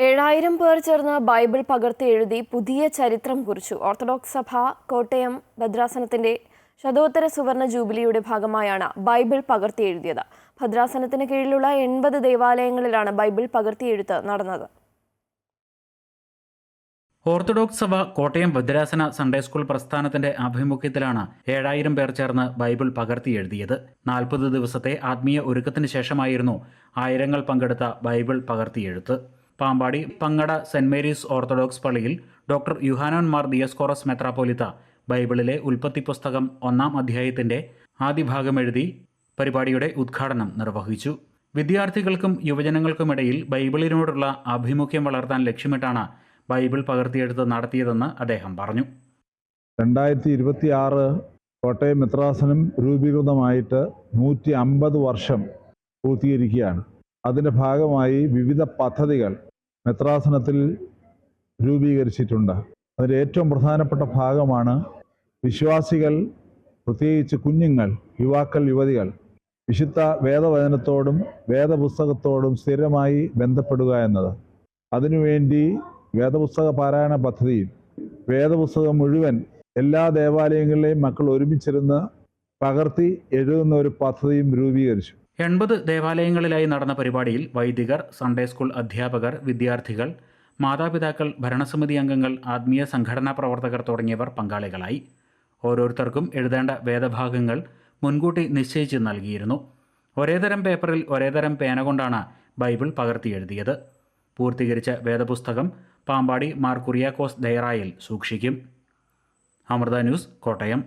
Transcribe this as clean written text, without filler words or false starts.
7000 പേർ ചേർന്ന് ബൈബിൾ പകർത്തി എഴുതി പുതിയ ചരിത്രം കുറിച്ചു. ഓർത്തഡോക്സ് സഭ കോട്ടയം ഭദ്രാസനത്തിന്റെ ശതോത്തര സുവർണ ജൂബിലിയുടെ ഭാഗമായാണ് ബൈബിൾ പകർത്തി എഴുതിയത്. ഭദ്രാസനത്തിന് കീഴിലുള്ള 80 ദേവാലയങ്ങളിലാണ് ബൈബിൾ പകർത്തി എഴുത്ത് നടന്നത്. ഓർത്തഡോക്സ് സഭ കോട്ടയം ഭദ്രാസന സൺഡേ സ്കൂൾ പ്രസ്ഥാനത്തിന്റെ ആഭിമുഖ്യത്തിലാണ് 7000 പേർ ചേർന്ന് ബൈബിൾ പകർത്തി എഴുതിയത്. 40 ദിവസത്തെ ആത്മീയ ഒരുക്കത്തിന് ശേഷമായിരുന്നു ആയിരങ്ങൾ പങ്കെടുത്ത ബൈബിൾ പകർത്തിയെഴുത്ത്. Pampady Pangada Saint Mary's Orthodox പള്ളിയിൽ ഡോക്ടർ യുഹാനോൻ മാർ ദിയസ്കോറസ് മെത്രാപ്പോലിത്ത ബൈബിളിലെ ഉൽപ്പത്തി പുസ്തകം 1-ാം അധ്യായത്തിന്റെ ആദ്യ ഭാഗം എഴുതി പരിപാടിയുടെ ഉദ്ഘാടനം നിർവഹിച്ചു. വിദ്യാർത്ഥികൾക്കും യുവജനങ്ങൾക്കുമിടയിൽ ബൈബിളിനോടുള്ള ആഭിമുഖ്യം വളർത്താൻ ലക്ഷ്യമിട്ടാണ് ബൈബിൾ പകർത്തിയെഴുത്ത് നടത്തിയതെന്ന് അദ്ദേഹം പറഞ്ഞു. 2026 കോട്ടയം മെത്രാസനം രൂപീകൃതമായിട്ട് 150 വർഷം പൂർത്തീകരിക്കുകയാണ്. അതിൻ്റെ ഭാഗമായി വിവിധ പദ്ധതികൾ മെത്രാസനത്തിൽ രൂപീകരിച്ചിട്ടുണ്ട്. അതിൽ ഏറ്റവും പ്രധാനപ്പെട്ട ഭാഗമാണ് വിശ്വാസികൾ, പ്രത്യേകിച്ച് കുഞ്ഞുങ്ങൾ, യുവാക്കൾ, യുവതികൾ വിശുദ്ധ വേദവചനത്തോടും വേദപുസ്തകത്തോടും സ്ഥിരമായി ബന്ധപ്പെടുക എന്നത്. അതിനുവേണ്ടി വേദപുസ്തക പാരായണ പദ്ധതിയും വേദപുസ്തകം മുഴുവൻ എല്ലാ ദേവാലയങ്ങളിലെയും മക്കൾ ഒരുമിച്ചിരുന്ന് പകർത്തി എഴുതുന്ന ഒരു പദ്ധതിയും രൂപീകരിച്ചു. 80 ദേവാലയങ്ങളിലായി നടന്ന പരിപാടിയിൽ വൈദികർ, സൺഡേ സ്കൂൾ അധ്യാപകർ, വിദ്യാർത്ഥികൾ, മാതാപിതാക്കൾ, ഭരണസമിതി അംഗങ്ങൾ, ആത്മീയ സംഘടനാ പ്രവർത്തകർ തുടങ്ങിയവർ പങ്കാളികളായി. ഓരോരുത്തർക്കും എഴുതേണ്ട വേദഭാഗങ്ങൾ മുൻകൂട്ടി നിശ്ചയിച്ച് നൽകിയിരുന്നു. ഒരേതരം പേപ്പറിൽ ഒരേതരം പേന കൊണ്ടാണ് ബൈബിൾ പകർത്തി എഴുതിയത്. പൂർത്തീകരിച്ച വേദപുസ്തകം പാമ്പാടി മാർ കുറിയാക്കോസ് ദയറായിൽ സൂക്ഷിക്കും. അമൃത ന്യൂസ്, കോട്ടയം.